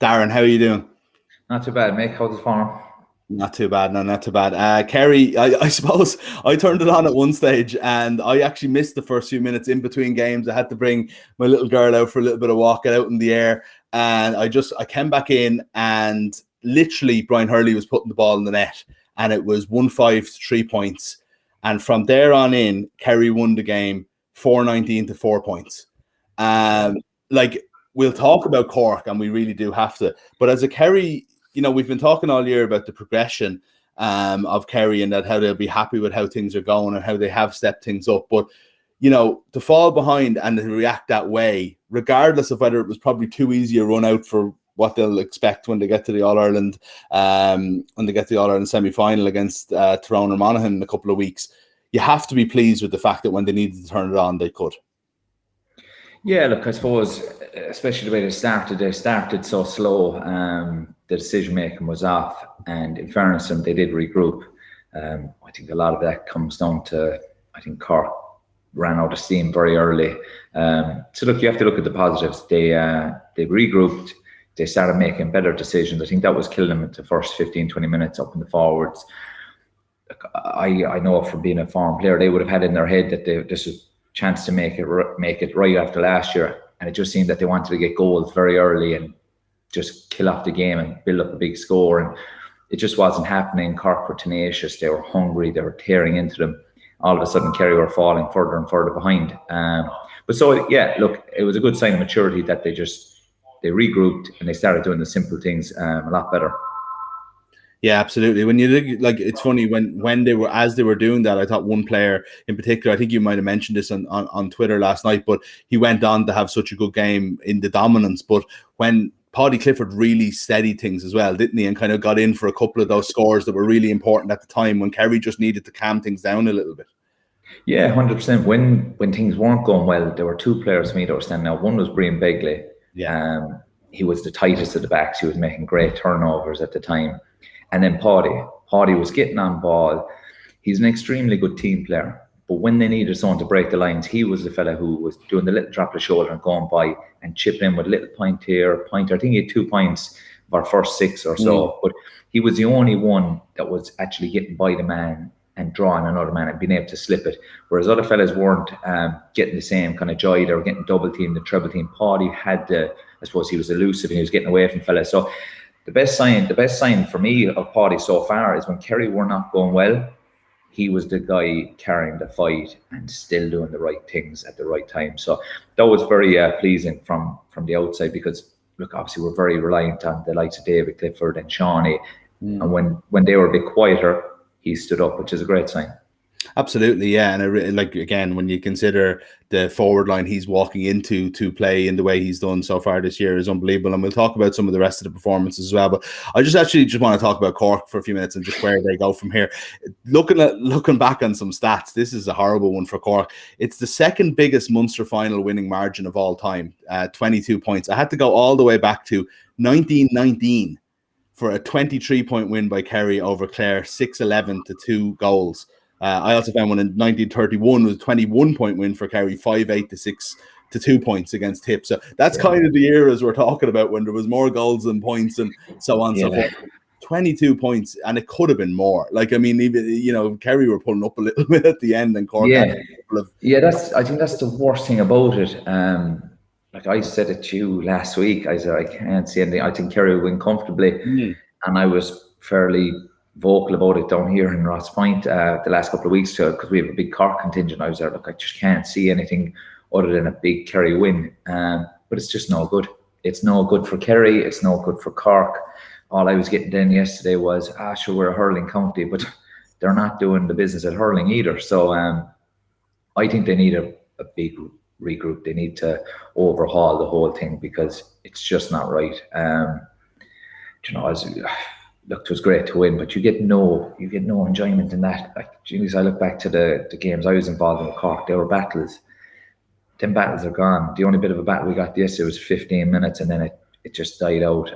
Darren, how are you doing? Not too bad, mate. How's the farm? Not too bad, no, not too bad. Kerry, I suppose I turned it on at one stage and I actually missed the first few minutes in between games. I had to bring my little girl out for a little bit of walk out in the air. And I came back in and literally Brian Hurley was putting the ball in the net and it was 1-5 to 3 points. And from there on in, Kerry won the game 4-19 to 4 points. We'll talk about Cork and we really do have to. But as a Kerry, we've been talking all year about the progression of Kerry and that how they'll be happy with how things are going and how they have stepped things up. But, to fall behind and to react that way, regardless of whether it was probably too easy a run out for what they'll expect when they get to the All-Ireland, semi-final against Tyrone or Monaghan in a couple of weeks, you have to be pleased with the fact that when they needed to turn it on, they could. Yeah, look, I suppose, especially the way they started so slow. The decision making was off, and in fairness to them, they did regroup. I think a lot of that comes down to, I think Cork ran out of steam very early. So look, you have to look at the positives. They regrouped. They started making better decisions. I think that was killing them at the first 15-20 minutes up in the forwards. Look, I know from being a foreign player, they would have had in their head that this was chance to make it right after last year, and it just seemed that they wanted to get goals very early and just kill off the game and build up a big score, and it just wasn't happening. Cork were tenacious, they were hungry, they were tearing into them. All of a sudden Kerry were falling further and further behind, but so yeah, look, it was a good sign of maturity that they regrouped and they started doing the simple things a lot better. Yeah, absolutely. When you look, it's funny when they were doing that, I thought one player in particular, I think you might have mentioned this on Twitter last night, but he went on to have such a good game in the dominance. But when Paddy Clifford really steadied things as well, didn't he? And kind of got in for a couple of those scores that were really important at the time when Kerry just needed to calm things down a little bit. Yeah, 100%. When things weren't going well, there were two players for me that were standing out. One was Brian Begley. Yeah. He was the tightest of the backs. He was making great turnovers at the time. And then Paddy was getting on ball. He's an extremely good team player. But when they needed someone to break the lines, he was the fella who was doing the little drop of the shoulder and going by and chipping in with a little point here, pointer. I think he had 2 points of our first 6 or so. But he was the only one that was actually getting by the man and drawing another man and being able to slip it. Whereas other fellas weren't getting the same kind of joy. They were getting double teamed and treble teamed. Paddy had I suppose he was elusive and he was getting away from fellas. So the best sign for me of Paddy so far is when Kerry were not going well, he was the guy carrying the fight and still doing the right things at the right time. So that was very pleasing from the outside, because look, obviously we're very reliant on the likes of David Clifford and Shawnee, and when they were a bit quieter, he stood up, which is a great sign. Absolutely, yeah. And again, when you consider the forward line he's walking into to play in the way he's done so far this year is unbelievable. And we'll talk about some of the rest of the performances as well. But I just want to talk about Cork for a few minutes and just where they go from here. Looking back on some stats, this is a horrible one for Cork. It's the second biggest Munster final winning margin of all time, 22 points. I had to go all the way back to 1919 for a 23-point win by Kerry over Clare, 6-11 to 2 goals. I also found one in 1931 was a 21-point win for Kerry, 5-8 to 6 to 2 points against Tip. So that's kind of the eras we're talking about when there was more goals than points and so on and so forth. 22 points, and it could have been more. Like, I mean, even Kerry were pulling up a little bit at the end, and Cork. I think that's the worst thing about it. Like I said it to you last week, I said I can't see anything. I think Kerry will win comfortably, and I was fairly vocal about it down here in Ross Point the last couple of weeks because we have a big Cork contingent. I was there, look, I just can't see anything other than a big Kerry win, but it's just no good. It's no good for Kerry, it's no good for Cork. All I was getting done yesterday was, sure, we're a hurling county, but they're not doing the business at hurling either. So I think they need a big regroup. They need to overhaul the whole thing because it's just not right. Look, it was great to win, but you get no enjoyment in that. Like, geez, I look back to the games I was involved in with Cork. They were battles. Them battles are gone. The only bit of a battle we got yesterday was 15 minutes, and then it just died out.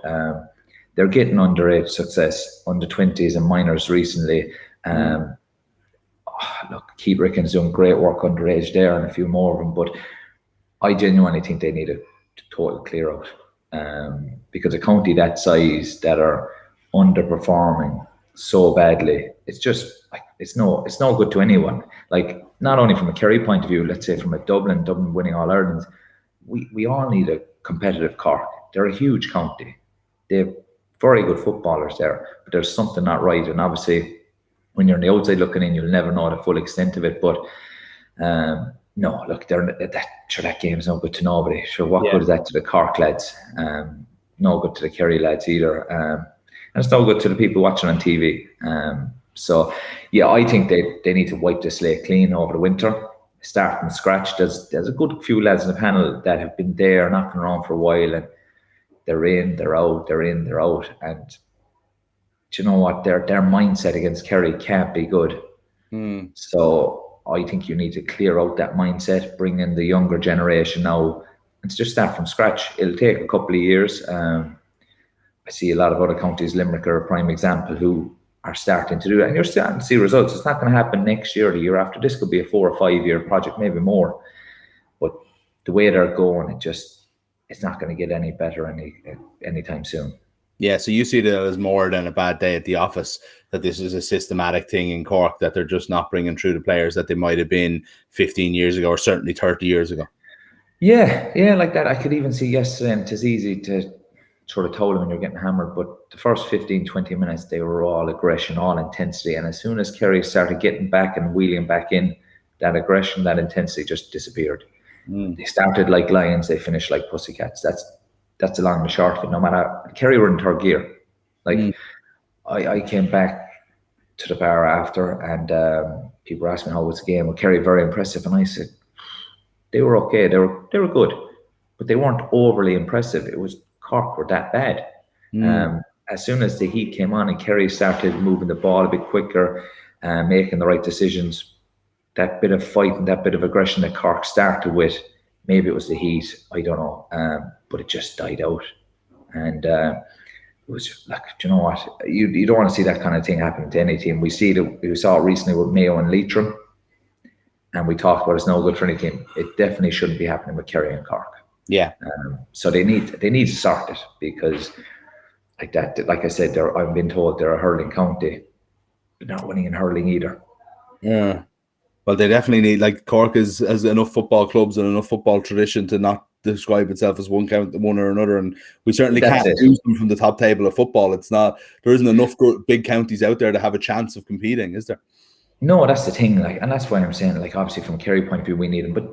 They're getting underage success, under 20s and minors recently. Look, Keith Ricken's doing great work underage there, and a few more of them. But I genuinely think they need a total clear out. because a county that size that are underperforming so badly, it's just like it's no good to anyone. Like, not only from a Kerry point of view, let's say from a Dublin winning All Ireland, we all need a competitive Cork. They're a huge county. They've very good footballers there, but there's something not right. And obviously, when you're on the outside looking in, you'll never know the full extent of it. But no, look, that game's no good to nobody. Sure, what good is that to the Cork lads? No good to the Kerry lads either. And it's no good to the people watching on TV. So, yeah, I think they need to wipe the slate clean over the winter, start from scratch. There's a good few lads in the panel that have been there knocking around for a while, and they're in, they're out, they're in, they're out. And do you know what? Their mindset against Kerry can't be good. So I think you need to clear out that mindset, bring in the younger generation now, and just start from scratch. It'll take a couple of years. I see a lot of other counties, Limerick are a prime example, who are starting to do that. And you're starting to see results. It's not going to happen next year or the year after. This could be a 4 or 5 year project, maybe more. But the way they're going, it's not going to get any better anytime soon. Yeah, so you see that as more than a bad day at the office, that this is a systematic thing in Cork, that they're just not bringing through the players that they might have been 15 years ago or certainly 30 years ago. Yeah, like that. I could even see yesterday, and it's easy to sort of told them when you're getting hammered, but the first 15, 20 minutes, they were all aggression, all intensity. And as soon as Kerry started getting back and wheeling back in, that aggression, that intensity just disappeared. They started like lions, they finished like pussycats. That's along the short of it. No matter, Kerry were in third gear. Like, I came back to the bar after, and people were asking me how was the game. Well, Kerry very impressive, and I said they were okay. They were good, but they weren't overly impressive. It was Cork were that bad. As soon as the heat came on and Kerry started moving the ball a bit quicker, making the right decisions, that bit of fight and that bit of aggression that Cork started with, maybe it was the heat, I don't know, but it just died out. And it was like, do you know what? You don't want to see that kind of thing happen to any team. We saw it recently with Mayo and Leitrim, and we talked about it's no good for any team. It definitely shouldn't be happening with Kerry and Cork. Yeah. So they need to sort it, because like that, like I said, I've been told they're a hurling county, but not winning in hurling either. Yeah. Well, they definitely need, like, Cork has enough football clubs and enough football tradition to not describe itself as one or another, and we certainly can't lose them from the top table of football. There isn't enough big counties out there to have a chance of competing, is there? No, that's the thing, like, and that's why I'm saying, like, obviously from a Kerry point of view, we need them, but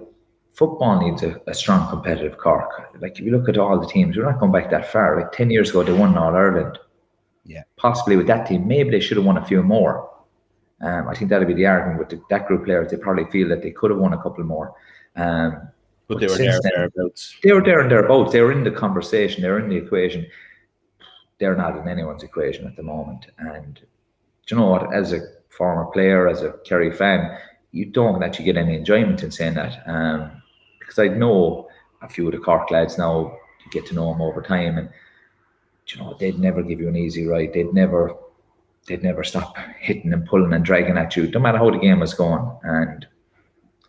football needs a strong competitive Cork. Like, if you look at all the teams, we're not going back that far. Like 10 years ago, they won All Ireland. Yeah. Possibly with that team, maybe they should have won a few more. I think that'd be the argument with that group of players. They probably feel that they could have won a couple more. But they were thereabouts. They were there and thereabouts. They were in the conversation. They were in the equation. They're not in anyone's equation at the moment. And do you know what? As a former player, as a Kerry fan, you don't actually get any enjoyment in saying that. Because I know a few of the Cork lads now, you get to know them over time, and you know, they'd never give you an easy ride. They'd never stop hitting and pulling and dragging at you, no matter how the game was going. And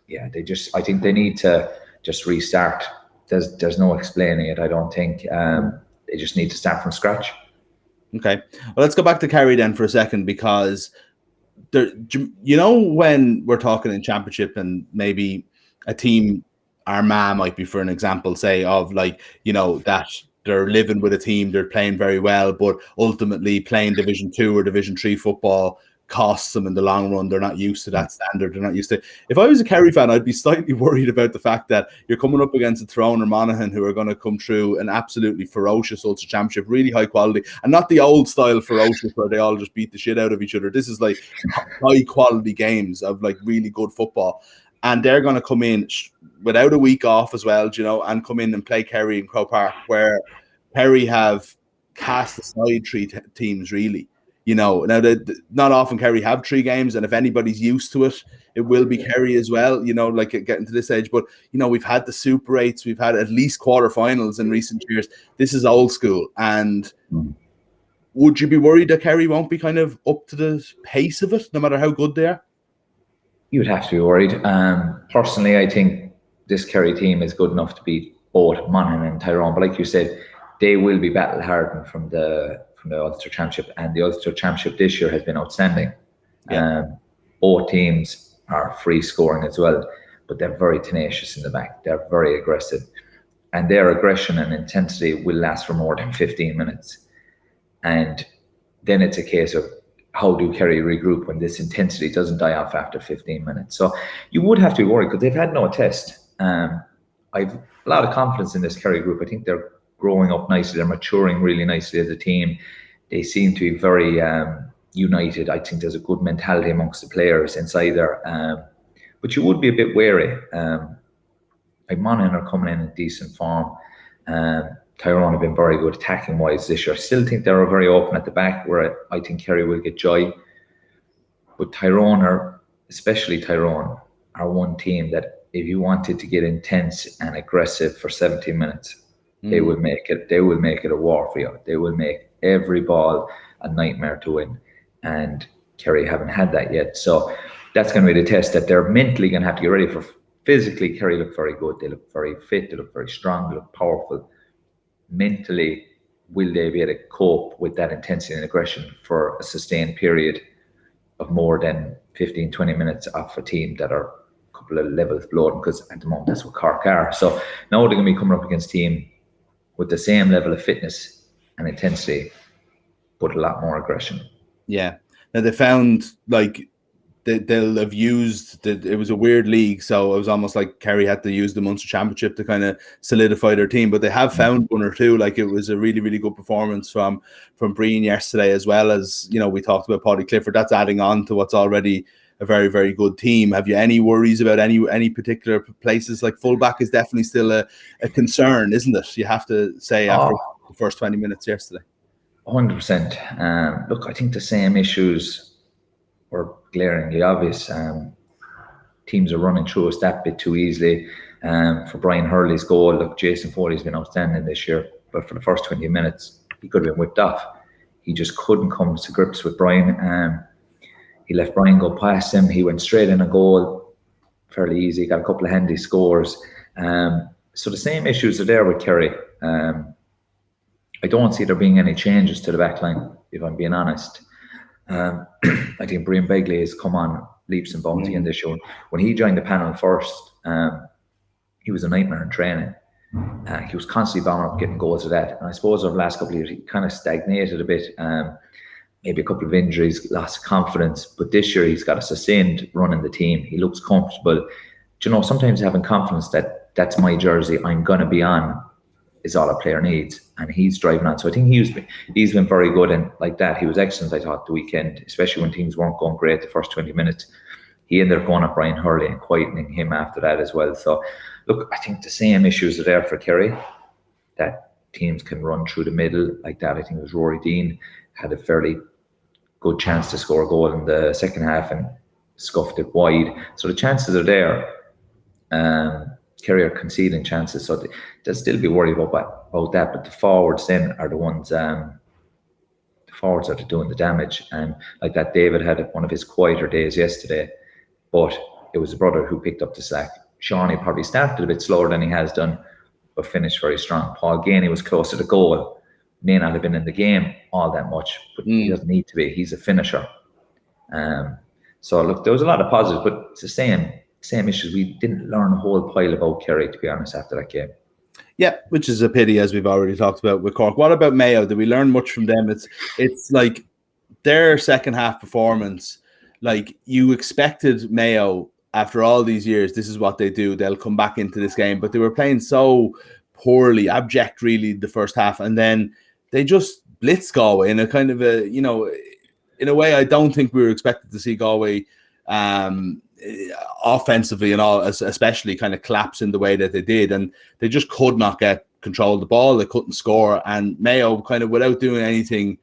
yeah, I think they need to just restart. There's no explaining it, I don't think. They just need to start from scratch. Okay. Well, let's go back to Kerry then for a second, because there, you know, when we're talking in championship and maybe a team, Armagh might be, for an example, say, of, like, you know, that they're living with a team, they're playing very well, but ultimately playing Division 2 or Division 3 football costs them in the long run. They're not used to that standard. They're not used to it. If I was a Kerry fan, I'd be slightly worried about the fact that you're coming up against a Tyrone or Monaghan who are going to come through an absolutely ferocious Ulster Championship, really high quality, and not the old style ferocious where they all just beat the shit out of each other. This is like high quality games of, like, really good football. And they're going to come in without a week off as well, you know, and come in and play Kerry in Croke Park, where Kerry have cast aside three teams, really. You know, now not often Kerry have 3 games, and if anybody's used to it, it will be Kerry as well, you know, like getting to this age. But, you know, we've had the Super 8s, we've had at least quarterfinals in recent years. This is old school. And would you be worried that Kerry won't be kind of up to the pace of it, no matter how good they are? You'd have to be worried. Personally, I think this Kerry team is good enough to beat both Monaghan and Tyrone. But like you said, they will be battle hardened from the Ulster Championship, and the Ulster Championship this year has been outstanding. Both teams are free scoring as well, but they're very tenacious in the back. They're very aggressive, and their aggression and intensity will last for more than 15 minutes. And then it's a case of how do Kerry regroup when this intensity doesn't die off after 15 minutes. So you would have to be worried because they've had no test. I've a lot of confidence in this Kerry group. I think they're growing up nicely. They're maturing really nicely as a team. They seem to be very united. I think there's a good mentality amongst the players inside there. But you would be a bit wary. Monaghan are coming in decent form. Tyrone have been very good attacking wise this year. I still think they're very open at the back, where I think Kerry will get joy. But Tyrone especially Tyrone, are one team that if you wanted to get intense and aggressive for 17 minutes, they will make it. They will make it a war for you. They will make every ball a nightmare to win. And Kerry haven't had that yet. So that's going to be the test that they're mentally going to have to get ready for. Physically, Kerry look very good. They look very fit. They look very strong. They look powerful. Mentally, will they be able to cope with that intensity and aggression for a sustained period of more than 15, 20 minutes off a team that are a couple of levels below them? Because at the moment, that's what Cork are. So now they're going to be coming up against a team with the same level of fitness and intensity, but a lot more aggression. Yeah. Now they found like they'll have used it was a weird league, so it was almost like Kerry had to use the Munster Championship to kind of solidify their team. But they have found one or two. Like it was a really, really good performance from Breen yesterday, as well as, you know, we talked about Paddy Clifford. That's adding on to what's already a very, very good team. Have you any worries about any particular places? Like fullback is definitely still a concern, isn't it? You have to say after the first 20 minutes yesterday. 100%. Look, I think the same issues were glaringly obvious. Teams are running through us that bit too easily. For Brian Hurley's goal, look, Jason Foley's been outstanding this year, but for the first 20 minutes, he could have been whipped off. He just couldn't come to grips with Brian. He let Brian go past him. He went straight in a goal, fairly easy, got a couple of handy scores. So the same issues are there with Kerry. I don't see there being any changes to the back line, if I'm being honest. I think Brian Begley has come on leaps and bounds again this year. When he joined the panel first, he was a nightmare in training. He was constantly bound up getting goals of that. And I suppose over the last couple of years, he kind of stagnated a bit. Maybe a couple of injuries, lost confidence. But this year, he's got a sustained run in the team. He looks comfortable. You know, sometimes having confidence that that's my jersey, I'm going to be on, is all a player needs, and he's driving on. So I think he's been very good, and like that, he was excellent, I thought, the weekend, especially when things weren't going great the first 20 minutes. He ended up going at Brian Hurley and quietening him after that as well. So, look, I think the same issues are there for Kerry, that teams can run through the middle like that. I think it was Rory Dean had a fairly good chance to score a goal in the second half and scuffed it wide. So the chances are there. Kerry are conceding chances, so they'll still be worried about that. But the forwards then are the ones. The forwards are doing the damage, and like that, David had one of his quieter days yesterday, but it was a brother who picked up the slack. Shawnee probably started a bit slower than he has done, but finished very strong. Paul Ganey was close to the goal. May not have been in the game all that much, but he doesn't need to be. He's a finisher. So look, there was a lot of positives, but it's the same issues. We didn't learn a whole pile about Kerry, to be honest, after that game. Yeah, which is a pity, as we've already talked about with Cork. What about Mayo? Did we learn much from them? It's like their second half performance, like you expected Mayo after all these years, this is what they do. They'll come back into this game, but they were playing so poorly, abject really the first half, and then they just blitzed Galway in a kind of a, you know, in a way I don't think we were expected to see Galway offensively and all, especially kind of collapse in the way that they did, and they just could not get control of the ball. They couldn't score, and Mayo kind of, without doing anything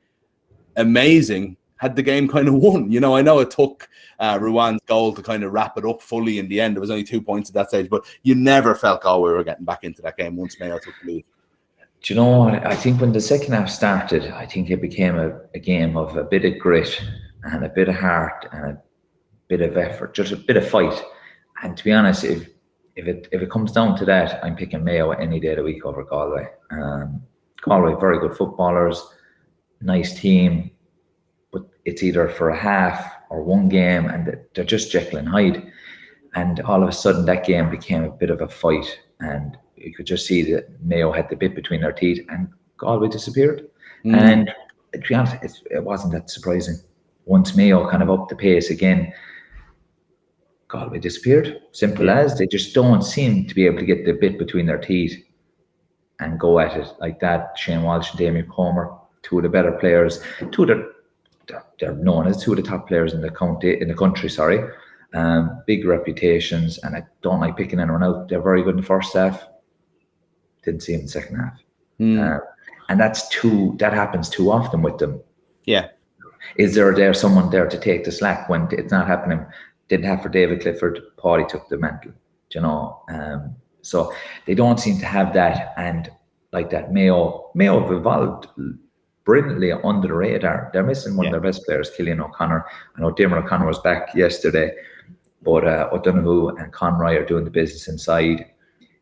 amazing, had the game kind of won. You know, I know it took Ruan's goal to kind of wrap it up fully in the end. There was only 2 points at that stage, but you never felt Galway were getting back into that game once Mayo took the lead. Do you know, I think when the second half started, I think it became a game of a bit of grit and a bit of heart and a bit of effort, just a bit of fight. And to be honest, if it comes down to that, I'm picking Mayo any day of the week over Galway. Galway, very good footballers, nice team, but it's either for a half or one game, and they're just Jekyll and Hyde. And all of a sudden, that game became a bit of a fight, and you could just see that Mayo had the bit between their teeth, and Galway disappeared. And to be honest, it wasn't that surprising. Once Mayo kind of upped the pace again, Galway disappeared. Simple as. They just don't seem to be able to get the bit between their teeth and go at it like that. Shane Walsh and Damien Comer, two of the better players. They're known as two of the top players in the country. Big reputations, and I don't like picking anyone out. They're very good in the first half. Didn't see them in the second half. And that happens too often with them. Yeah. Is there someone there to take the slack when it's not happening? Didn't have for David Clifford. Paddy took the mantle, so they don't seem to have that. And like that, Mayo have evolved brilliantly under the radar. They're missing one of their best players, Cillian O'Connor. I know Diarmuid O'Connor was back yesterday, but O'Donoghue and Conroy are doing the business inside.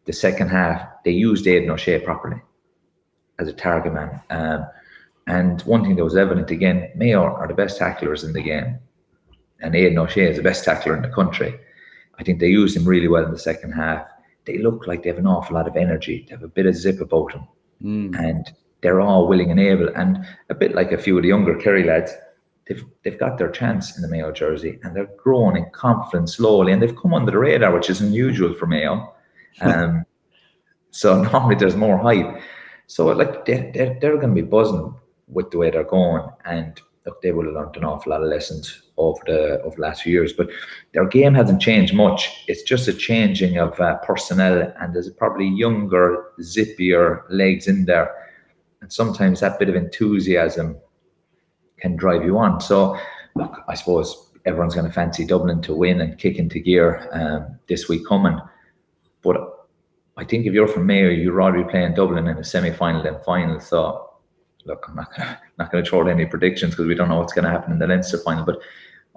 The second half, they used Aidan O'Shea properly as a target man. And one thing that was evident again, Mayo are the best tacklers in the game. And Aidan O'Shea is the best tackler in the country. I think they used him really well in the second half. They look like they have an awful lot of energy. They have a bit of zip about them. And they're all willing and able. And a bit like a few of the younger Kerry lads, they've got their chance in the Mayo jersey, and they're growing in confidence slowly. And they've come under the radar, which is unusual for Mayo. So normally there's more hype. So like they're going to be buzzing with the way they're going. And look, they will have learned an awful lot of lessons over the last few years, but their game hasn't changed much. It's just a changing of personnel, and there's probably younger, zippier legs in there, and sometimes that bit of enthusiasm can drive you on. So look, I suppose everyone's going to fancy Dublin to win and kick into gear this week coming, but I think if you're from Mayo, you'd rather be playing Dublin in a semi-final than final. So look, I'm not going to throw out any predictions because we don't know what's going to happen in the Leinster final, but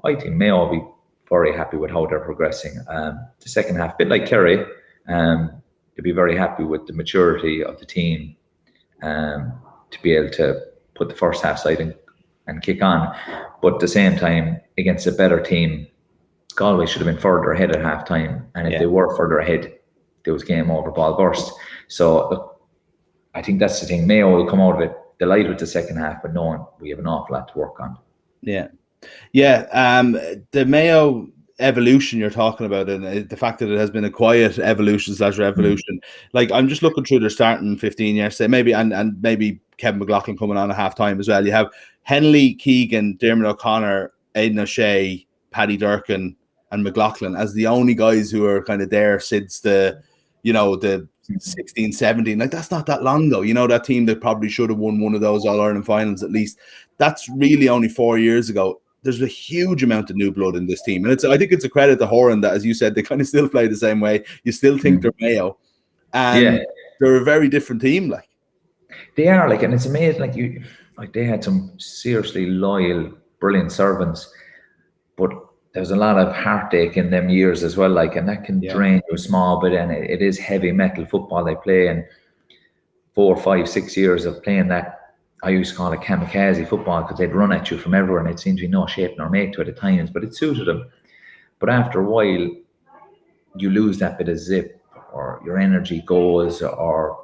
I think Mayo will be very happy with how they're progressing. The second half, a bit like Kerry, they'll be very happy with the maturity of the team to be able to put the first half side and kick on. But at the same time, against a better team, Galway should have been further ahead at half time. And if they were further ahead, there was game over, ball burst. So look, I think that's the thing. Mayo will come out of it delighted with the second half, but knowing we have an awful lot to work on. The Mayo evolution you're talking about, and the fact that it has been a quiet evolution / revolution. Like, I'm just looking through their starting 15 yesterday, maybe, and maybe Kevin McLaughlin coming on at half time as well. You have Henley, Keegan, Diarmuid O'Connor, Aidan O'Shea, Paddy Durkin, and McLaughlin as the only guys who are kind of there since the 16, 17. Like, that's not that long though. That team that probably should have won one of those All-Ireland finals at least. That's really only 4 years ago. There's a huge amount of new blood in this team. And I think it's a credit to Horan that, as you said, they kind of still play the same way. You still think they're Mayo. And they're a very different team. Like, they are, like, and it's amazing. They had some seriously loyal, brilliant servants, but there's a lot of heartache in them years as well. Like, and that can drain you a small bit. And it is heavy metal football they play. And 4, 5, 6 years of playing that, I used to call it kamikaze football, because they'd run at you from everywhere and it seemed to be no shape nor make to it at times, but it suited them. But after a while, you lose that bit of zip, or your energy goes, or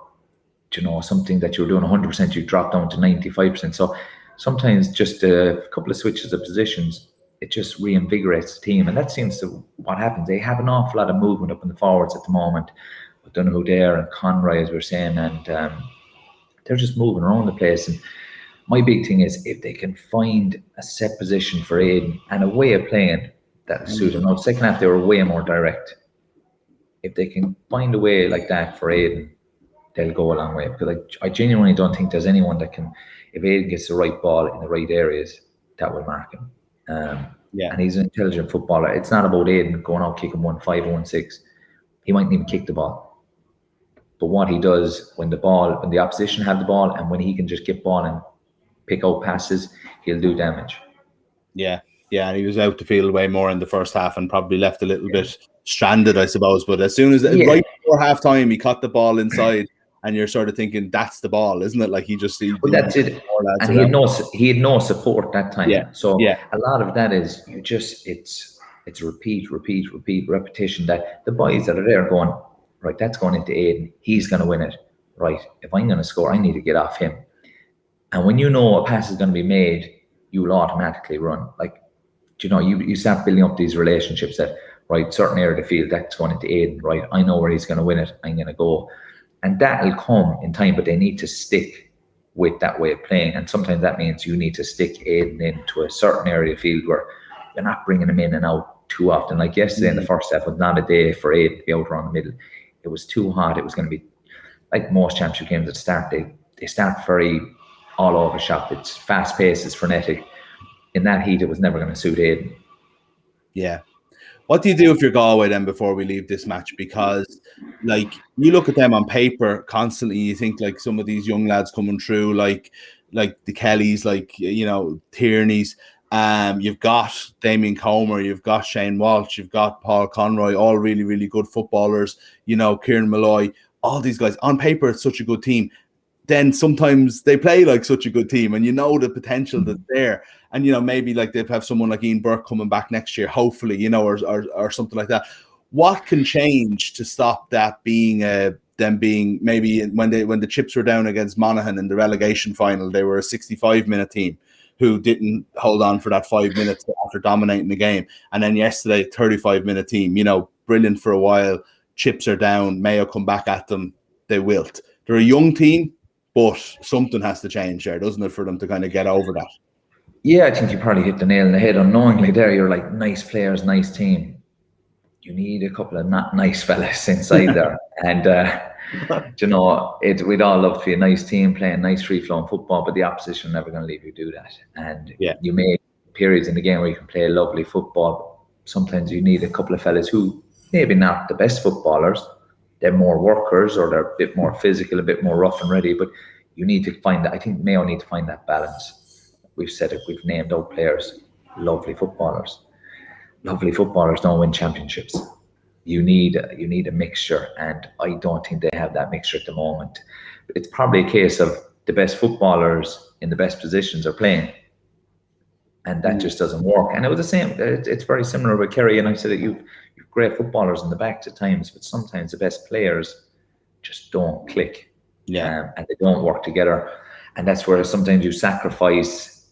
something that you were doing 100%, you drop down to 95%. So sometimes just a couple of switches of positions, it just reinvigorates the team. And that seems to what happens. They have an awful lot of movement up in the forwards at the moment. I don't know who they are, and Conroy, as we we're saying, and they're just moving around the place. And my big thing is if they can find a set position for Aidan and a way of playing that suits them. Now, the second half, they were way more direct. If they can find a way like that for Aidan, they'll go a long way. Because I genuinely don't think there's anyone that can, if Aidan gets the right ball in the right areas, that will mark him. And he's an intelligent footballer. It's not about Aidan going out kicking 1-5 or 1-6. He mightn't even kick the ball. But what he does when the opposition have the ball, and when he can just get ball and pick out passes, he'll do damage. Yeah, and he was out the field way more in the first half and probably left a little bit stranded, I suppose. But as soon as right before half time, he caught the ball inside and you're sort of thinking that's the ball, isn't it? Like he Well, that's it. And he had no support that time. Yeah. So a lot of that is it's repeat, repetition, that the boys that are there going, right, that's going into Aidan, he's going to win it. Right, if I'm going to score, I need to get off him. And when you know a pass is going to be made, you will automatically run. Like, you start building up these relationships that, right, certain area of the field, that's going into Aidan, right, I know where he's going to win it, I'm going to go. And that'll come in time, but they need to stick with that way of playing. And sometimes that means you need to stick Aidan into a certain area of the field where you're not bringing him in and out too often. Like yesterday in the first half was not a day for Aidan to be out around the middle. It was too hot. It was going to be like most championship games at the start. They start very all over shop. It's fast paced, it's frenetic. In that heat, it was never going to suit Aidan. Yeah. What do you do if you're Galway then before we leave this match? Because like you look at them on paper constantly, you think like some of these young lads coming through, like the Kellys, like Tierney's. You've got Damien Comer, you've got Shane Walsh, you've got Paul Conroy, all really, really good footballers. Kieran Malloy, all these guys. On paper, it's such a good team. Then sometimes they play like such a good team, and the potential that's there. And maybe like they'd have someone like Ian Burke coming back next year, hopefully, or something like that. What can change to stop that being them being maybe when the chips were down against Monaghan in the relegation final, they were a 65-minute team who didn't hold on for that 5 minutes after dominating the game, and then yesterday 35-minute team, brilliant for a while. Chips are down, Mayo come back at them, they wilt. They're a young team, but something has to change there, doesn't it, for them to kind of get over that? Yeah, I think you probably hit the nail on the head unknowingly there. You're like, nice players, nice team. You need a couple of not nice fellas inside there. And, we'd all love to be a nice team playing nice free-flowing football, but the opposition are never going to leave you do that. And you may periods in the game where you can play lovely football. Sometimes you need a couple of fellas who maybe not the best footballers, they're more workers, or they're a bit more physical, a bit more rough and ready, but you need to find that. I think Mayo need to find that balance. We've said it, we've named out players, lovely footballers. Lovely footballers don't win championships. You need a mixture, and I don't think they have that mixture at the moment. It's probably a case of the best footballers in the best positions are playing, and that just doesn't work. And it was the same. It's very similar with Kerry, and I said that you've great footballers in the backs at times, but sometimes the best players just don't click, and they don't work together. And that's where sometimes you sacrifice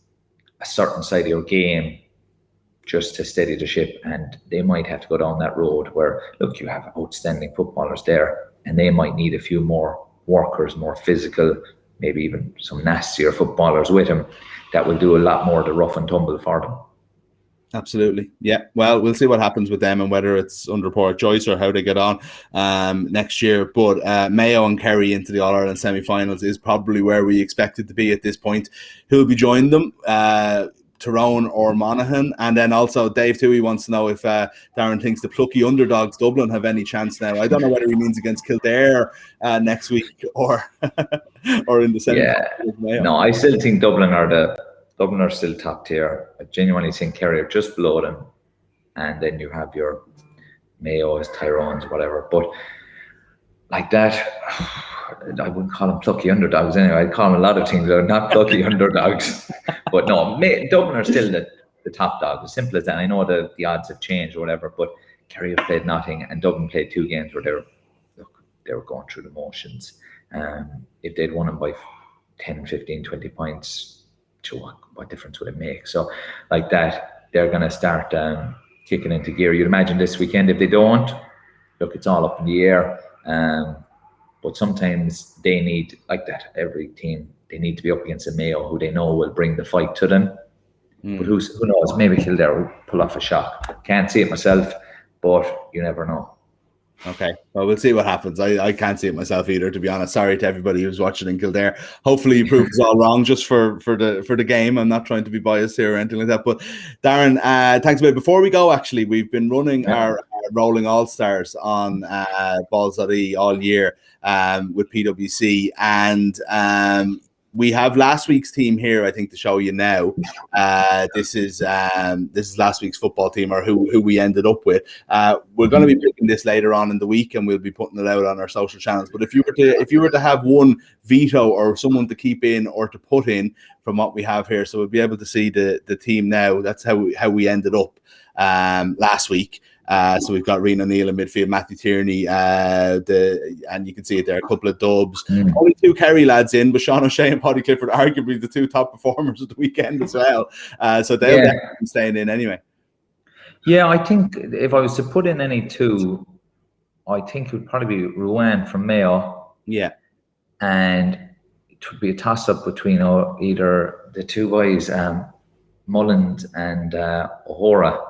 a certain side of your game just to steady the ship, and they might have to go down that road where, look, you have outstanding footballers there, and they might need a few more workers, more physical, maybe even some nastier footballers with them that will do a lot more of the rough and tumble for them. Absolutely. Yeah. Well, we'll see what happens with them and whether it's under Port Joyce or how they get on next year. But Mayo and Kerry into the All-Ireland semi-finals is probably where we expect it to be at this point. Who'll be joining them? Tyrone or Monaghan? And then also Dave Toohey wants to know if Darran thinks the plucky underdogs Dublin have any chance now. I don't know whether he means against Kildare next week or or in the semi-finals. Yeah. No, I still think Dublin are still top tier. I genuinely think Kerry are just below them, and then you have your Mayos, Tyrones, whatever. But like that, I wouldn't call them plucky underdogs anyway. I'd call them a lot of things that are not plucky underdogs. But no, Dublin are still the top dog. As simple as that. I know that the odds have changed or whatever, but Kerry have played nothing, and Dublin played 2 games where they were going through the motions. If they'd won them by 10, 15, 20 points, what difference would it make? So like that, they're going to start kicking into gear. You'd imagine this weekend. If they don't, look, it's all up in the air. But sometimes they need, like that, every team, they need to be up against a Mayo who they know will bring the fight to them. But who knows, maybe Kildare will pull off a shock. Can't see it myself, but you never know. Okay, well, we'll see what happens. I can't see it myself either, to be honest. Sorry to everybody who's watching in Kildare. Hopefully you prove us all wrong just for the game. I'm not trying to be biased here or anything like that. But Darran, thanks a bit. Before we go, actually, we've been running our Rolling All-Stars on Balls.ie all year with PwC, and we have last week's team here, I think, to show you now. This is last week's football team, or who we ended up with. We're going to be picking this later on in the week, and we'll be putting it out on our social channels. But if you were to have one veto or someone to keep in or to put in from what we have here, so we'll be able to see the team now. That's how we ended up last week. So we've got Rian O'Neill in midfield, Matthew Tierney, and you can see it there, a couple of dubs. Only 2 Kerry lads in, but Sean O'Shea and Paddy Clifford, arguably the 2 top performers of the weekend as well. So they'll definitely be staying in anyway. Yeah, I think if I was to put in any 2, I think it would probably be Ruan from Mayo. Yeah. And it would be a toss-up between either the 2 boys, Mullins and O'Hora,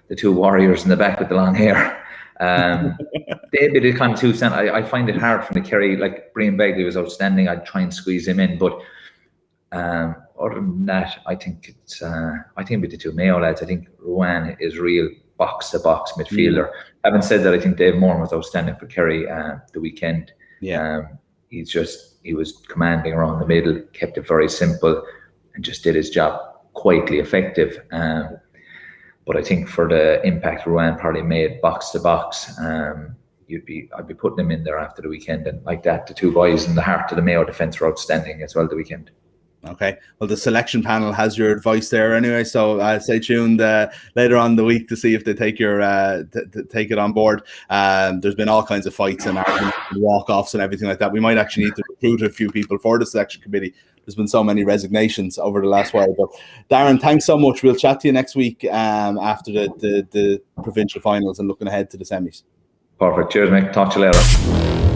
the 2 warriors in the back with the long hair. They'd be the kind of 2 cent. I find it hard from the Kerry, like Brian Begley was outstanding. I'd try and squeeze him in, but other than that, I think it'd be the 2 Mayo lads. I think Ruan is real box-to-box midfielder. Having said that, I think Dave Moore was outstanding for Kerry the weekend. Yeah. He was commanding around the middle, kept it very simple, and just did his job quietly effective. But I think for the impact Ruan probably made box to box, I'd be putting him in there after the weekend. And like that, the 2 boys in the heart of the Mayo defence were outstanding as well the weekend. Okay, well, the selection panel has your advice there anyway, so stay tuned later on in the week to see if they take your take it on board. There's been all kinds of fights and arguments and walk-offs and everything like that. We might actually need to recruit a few people for the selection committee. There's been so many resignations over the last while. But Darran, thanks so much. We'll chat to you next week after the provincial finals and looking ahead to the semis. Perfect. Cheers, mate. Talk to you later.